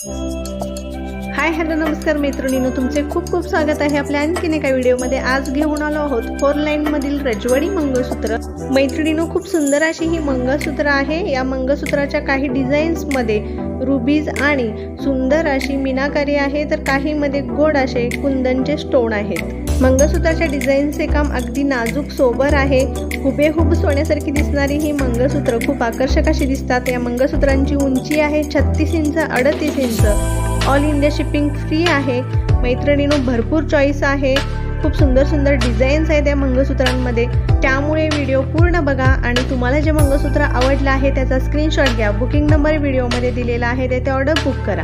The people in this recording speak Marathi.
हाय हॅलो नमस्कार मैत्रिणींनो, तुमचे खूप खूप स्वागत आहे आपल्या आणखीन एका व्हिडिओमध्ये। आज घेऊन आलो आहोत 4 लाईन मधील रजवाडी मंगळसूत्र। मैत्रिणींनो, खूप सुंदर अशी ही मंगळसूत्र आहे। या मंगळसूत्राच्या काही डिझाईन्स मध्ये रुबीज आणि सुंदर अशी मीनाकारी आहे, तर काही मध्ये गोड असे कुंदनचे स्टोन आहेत। मंगळसूत्राच्या डिझाईनचे काम अगदी नाजूक सोबर आहे। हुबेहूब सोन्यासारखी दिसणारी ही मंगळसूत्र खूप आकर्षक अशी दिसतात। या मंगळसूत्रांची उंची आहे 36 inch 38 inch. All India shipping free आहे। मैत्रिणींनो, भरपूर चॉईस आहे, खूप सुंदर सुंदर डिझाईन्स आहेत या मंगळसूत्रांमध्ये, त्यामुळे व्हिडिओ पूर्ण बघा आणि तुम्हाला जे मंगळसूत्र आवडलं आहे त्याचा स्क्रीनशॉट घ्या। बुकिंग नंबर व्हिडिओमध्ये दिलेला आहे, तेथे ऑर्डर बुक करा।